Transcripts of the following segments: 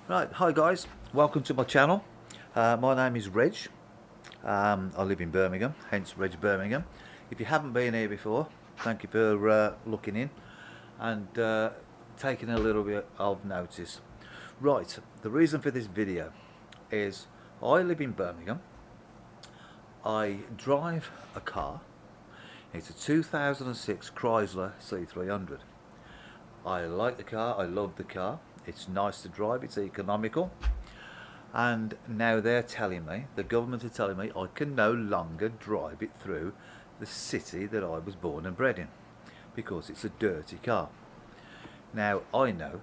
Right, hi guys, welcome to my channel. My name is Reg. I live in Birmingham, hence Reg Birmingham. If you haven't been here before, thank you for looking in and taking a little bit of notice. Right, the reason for this video is I live in Birmingham. I drive a car. It's a 2006 Chrysler C300. I like the car, I love the car. It's nice to drive, it's economical. And now they're telling me, the government are telling me, I can no longer drive it through the city that I was born and bred in because it's a dirty car. Now I know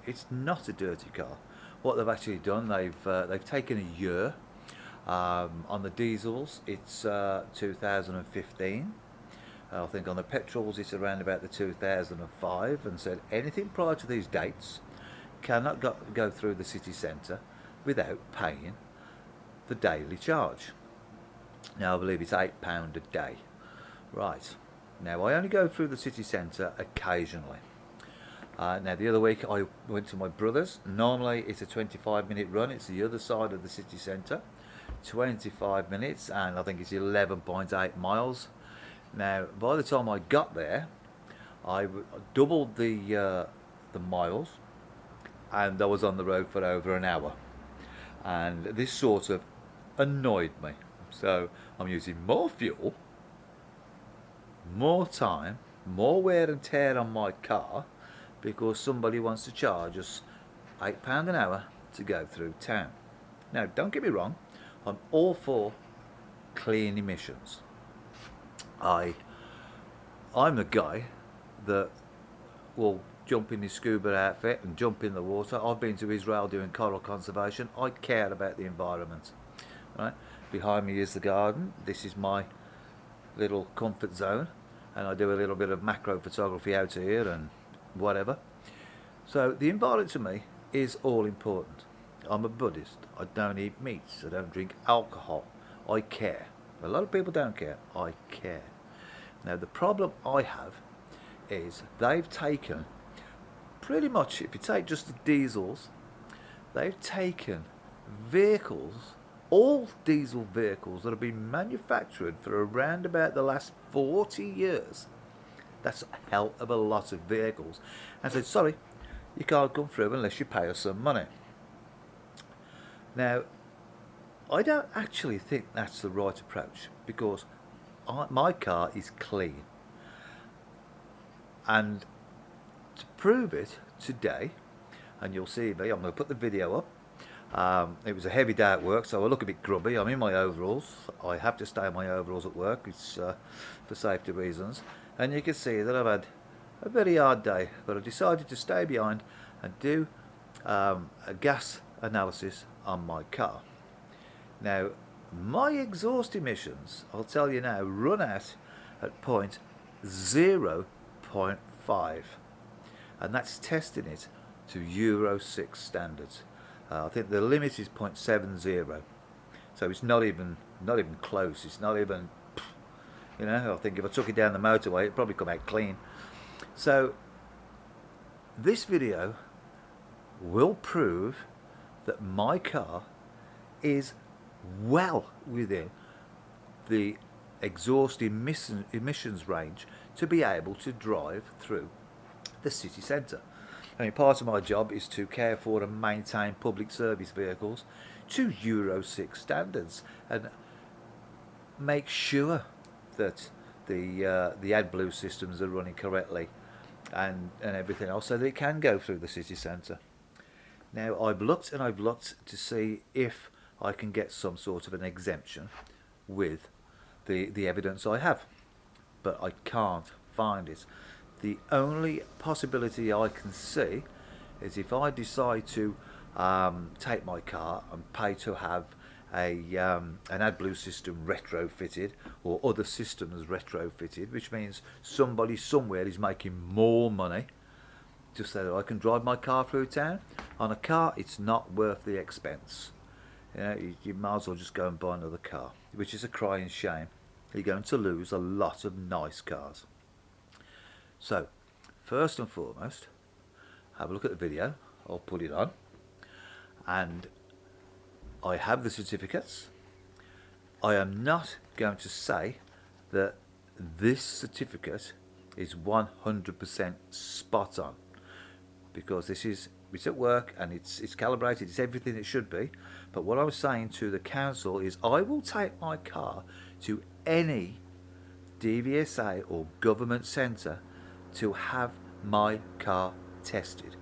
it's not a dirty car. What they've actually done, they've taken a year. On the diesels, it's 2015. I think on the petrols it's around about the 2005, and said anything prior to these dates cannot go through the city centre without paying the daily charge. Now I believe it's £8 a day. Right, now I only go through the city centre occasionally. Now the other week I went to my brother's. Normally it's a 25-minute run, it's the other side of the city centre, 25 minutes, and I think it's 11.8 miles. Now, by the time I got there, I doubled the miles, and I was on the road for over an hour. And this sort of annoyed me. So I'm using more fuel, more time, more wear and tear on my car, because somebody wants to charge us £8 an hour to go through town. Now, don't get me wrong, I'm all for clean emissions. I'm the guy that will jump in his scuba outfit and jump in the water. I've been to Israel doing coral conservation. I care about the environment. Right? Behind me is the garden. This is my little comfort zone, and I do a little bit of macro photography out here and whatever. So the environment to me is all important. I'm a Buddhist. I don't eat meats. I don't drink alcohol. I care. A lot of people don't care. I care. Now the problem I have is they've taken pretty much, if you take just the diesels, they've taken vehicles, all diesel vehicles that have been manufactured for around about the last 40 years. That's a hell of a lot of vehicles. And said, sorry, you can't come through unless you pay us some money. Now, I don't actually think that's the right approach, because my car is clean. And to prove it today, and you'll see me, I'm going to put the video up. It was a heavy day at work, so I look a bit grubby. I'm in my overalls. I have to stay in my overalls at work. It's for safety reasons. And you can see that I've had a very hard day, but I decided to stay behind and do a gas analysis on my car. Now, my exhaust emissions, I'll tell you now, run out at point 0.5, and that's testing it to Euro 6 standards. I think the limit is 0.70, so it's not even close. It's not even, you know, I think if I took it down the motorway it'd probably come out clean. So this video will prove that my car is well within the exhaust emissions range to be able to drive through the city centre. I mean, part of my job is to care for and maintain public service vehicles to Euro 6 standards and make sure that the AdBlue systems are running correctly and everything else, so that it can go through the city centre. Now, I've looked and I've looked to see if I can get some sort of an exemption with the evidence I have, but I can't find it. The only possibility I can see is if I decide to take my car and pay to have an AdBlue system retrofitted, or other systems retrofitted, which means somebody somewhere is making more money just so that I can drive my car through town. On a car, it's not worth the expense. You know, you might as well just go and buy another car, which is a crying shame. You're going to lose a lot of nice cars. So, first and foremost, have a look at the video. I'll put it on. and I have the certificates. I am not going to say that this certificate is 100% spot on, because it's at work and it's calibrated, it's everything it should be. But what I was saying to the council is I will take my car to any DVSA or government centre to have my car tested.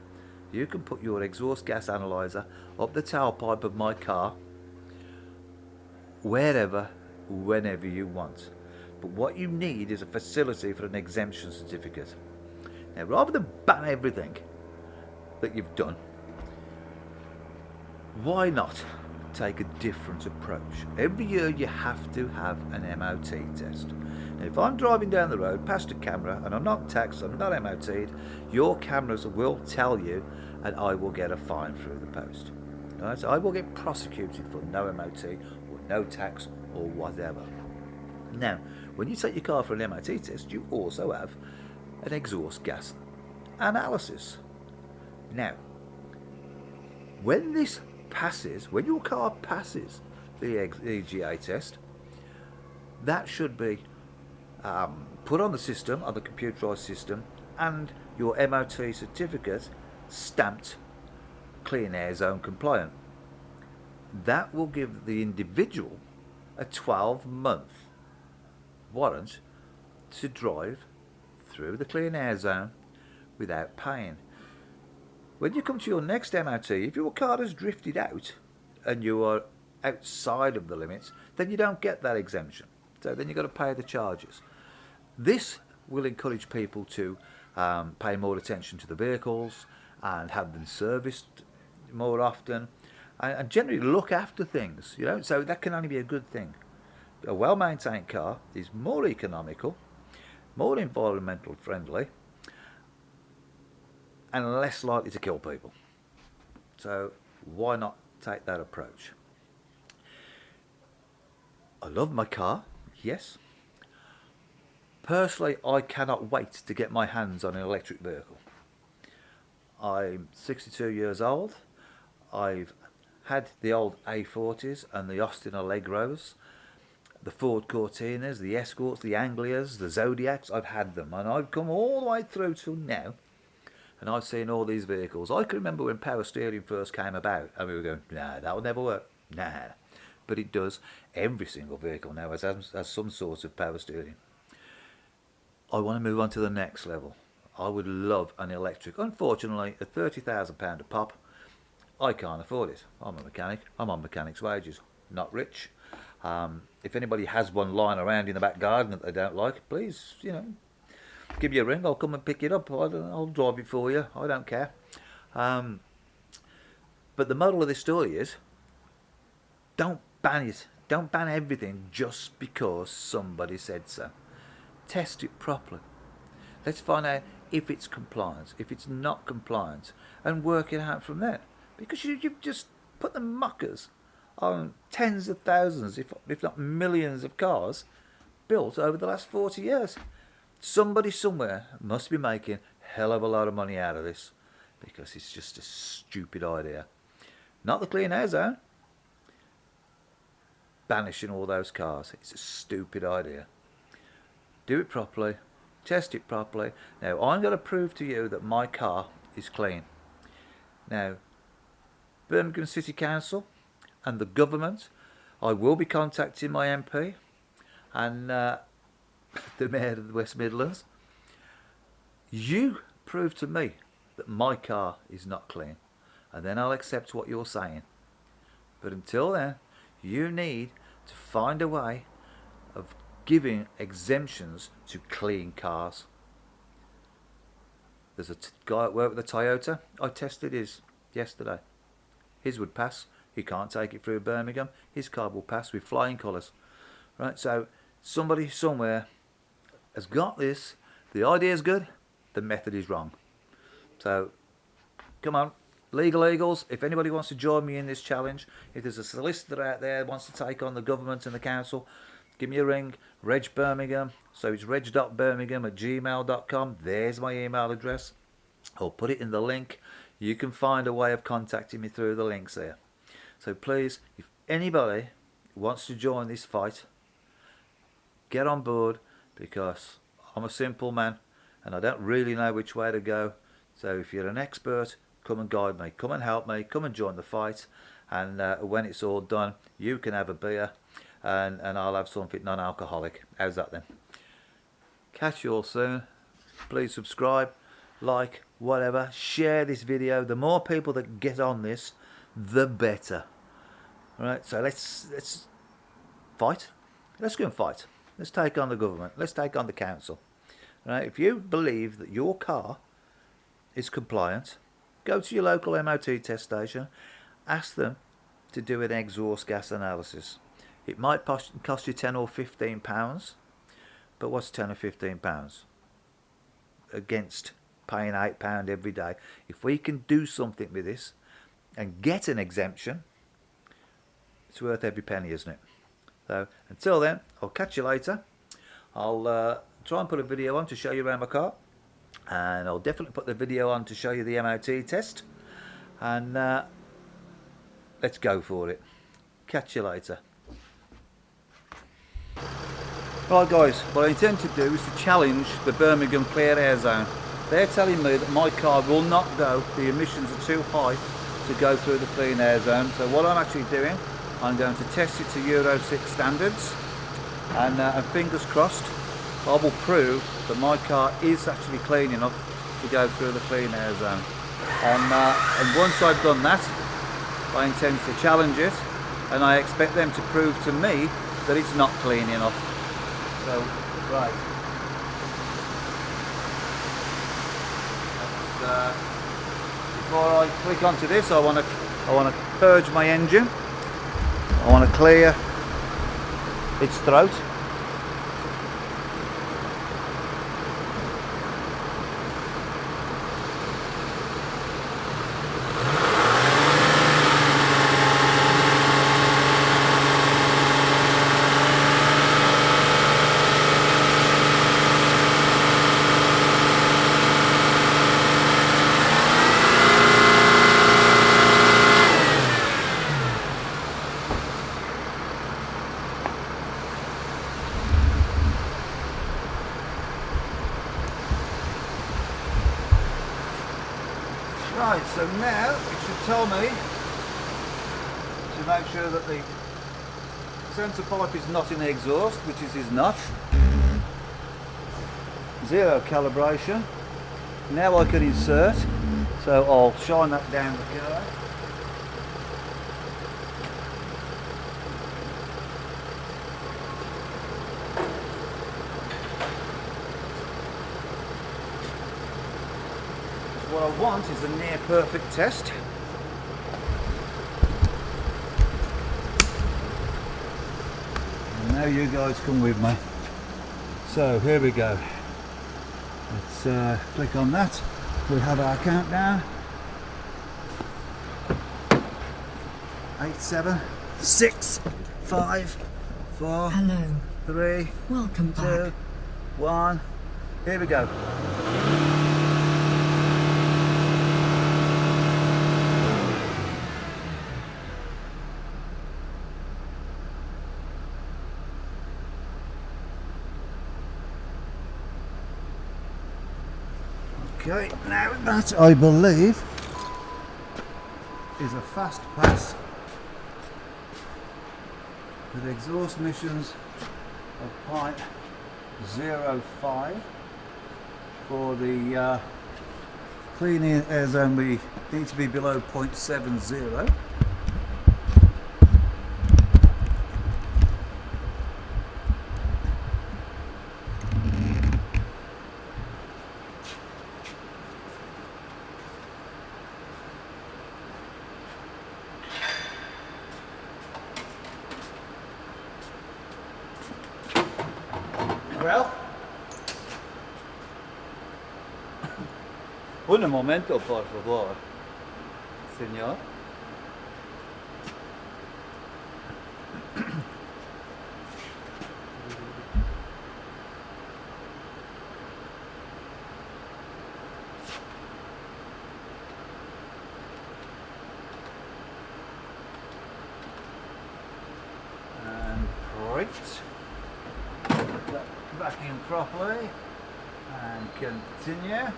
You can put your exhaust gas analyzer up the tailpipe of my car wherever, whenever you want. But what you need is a facility for an exemption certificate. Now, rather than ban everything that you've done, why not take a different approach? Every year you have to have an MOT test. Now, if I'm driving down the road past a camera and I'm not taxed, I'm not MOT'd, your cameras will tell you and I will get a fine through the post. Right? So I will get prosecuted for no MOT or no tax or whatever. Now, when you take your car for an MOT test, you also have an exhaust gas analysis. Now, when this passes, when your car passes the EGA test, that should be put on the system, on the computerized system, and your MOT certificate stamped Clean Aair Zone compliant. That will give the individual a 12-month warrant to drive through the Clean Aair Zone without paying. When you come to your next MOT, if your car has drifted out and you are outside of the limits, then you don't get that exemption. So then you've got to pay the charges. This will encourage people to pay more attention to the vehicles and have them serviced more often, and generally look after things, you know. So that can only be a good thing. A well-maintained car is more economical, more environmental friendly, and less likely to kill people. So why not take that approach? I love my car, yes. Personally, I cannot wait to get my hands on an electric vehicle. I'm 62 years old. I've had the old A40s and the Austin Allegros, the Ford Cortinas, the Escorts, the Anglias, the Zodiacs. I've had them, and I've come all the way through till now, and I've seen all these vehicles. I can remember when power steering first came about, and we were going, nah, that will never work. Nah. But it does. Every single vehicle now has some sort of power steering. I want to move on to the next level. I would love an electric. Unfortunately, at £30,000 a pop, I can't afford it. I'm a mechanic. I'm on mechanic's wages. Not rich. If anybody has one lying around in the back garden that they don't like, please, give me a ring. I'll come and pick it up. I'll drive it for you. I don't care. But the moral of this story is, don't ban it. Don't ban everything just because somebody said so. Test it properly. Let's find out if it's compliant, if it's not compliant, and work it out from there. Because you've just put the muckers on tens of thousands, if not millions of cars built over the last 40 years. Somebody somewhere must be making a hell of a lot of money out of this, because it's just a stupid idea. Not the Clean Aair Zone. Banishing all those cars. It's a stupid idea. Do it properly. Test it properly. Now, I'm going to prove to you that my car is clean. Now, Birmingham City Council and the government, I will be contacting my MP and the Mayor of the West Midlands. You prove to me that my car is not clean, and then I'll accept what you're saying. But until then, you need to find a way of giving exemptions to clean cars. There's a guy at work with a Toyota. I tested his yesterday. His would pass. He can't take it through Birmingham. His car will pass with flying colours. Right, so somebody somewhere has got this. The idea is good. The method is wrong. So, come on. Legal Eagles, if anybody wants to join me in this challenge, if there's a solicitor out there who wants to take on the government and the council, give me a ring. Reg Birmingham. So it's reg.birmingham@gmail.com. There's my email address. I'll put it in the link. you can find a way of contacting me through the links there. So please, if anybody wants to join this fight, get on board, because I'm a simple man and I don't really know which way to go. So if you're an expert, come and guide me, come and help me, come and join the fight, and when it's all done, you can have a beer and I'll have something non-alcoholic. How's that then? Catch you all soon. Please subscribe, like, whatever, share this video. The more people that get on this, the better. All right, so let's fight. Let's go and fight. Let's take on the government. Let's take on the council. All right, if you believe that your car is compliant, go to your local MOT test station, ask them to do an exhaust gas analysis. It might cost you £10 or £15, but what's £10 or £15 against paying £8 every day? If we can do something with this and get an exemption, it's worth every penny, isn't it? So until then, I'll catch you later. I'll try and put a video on to show you around my car, and I'll definitely put the video on to show you the MOT test, and let's go for it. Catch you later. Right guys, what I intend to do is to challenge the Birmingham Clean Aair Zone. They're telling me that my car will not go, the emissions are too high to go through the Clean Aair Zone. So what I'm actually doing, I'm going to test it to Euro 6 standards, and fingers crossed I will prove that my car is actually clean enough to go through the Clean Aair Zone. And once I've done that, I intend to challenge it, and I expect them to prove to me that it's not clean enough. So, right. Before I click onto this, I want to purge my engine. I want to clear its throat. Right, so now it should tell me to make sure that the sensor pipe is not in the exhaust, which it is not. Zero calibration. Now I can insert, so I'll shine that down the car. What I want is a near perfect test. And now you guys come with me. So here we go. Let's click on that. We have our countdown. 8, 7, 6, 5, 4, hello, 3, welcome 2, back. 1. Here we go. Okay, now that I believe is a fast pass with exhaust emissions of 0.05 for the Clean Aair Zone. We need to be below 0.70. Well, un momento, por favor, señor. properly and continue.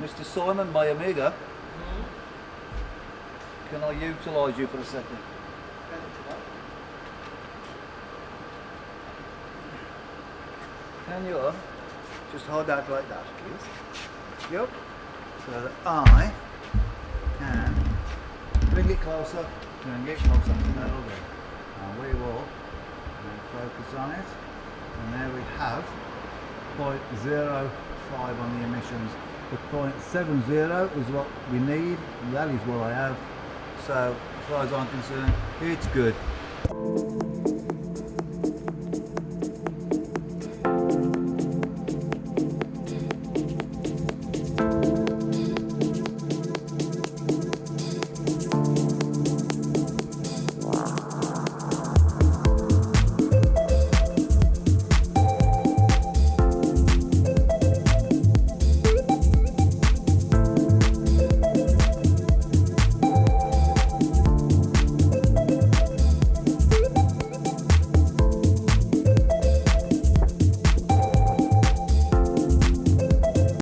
Mr. Simon, my amigo, can I utilise you for a second? Can you just hold that like that, please? Yep. So that I can bring it closer and get closer. That'll do. And we will focus on it. And there we have 0.05 on the emissions. The 0.70 is what we need, and that is what I have. So as far as I'm concerned, it's good.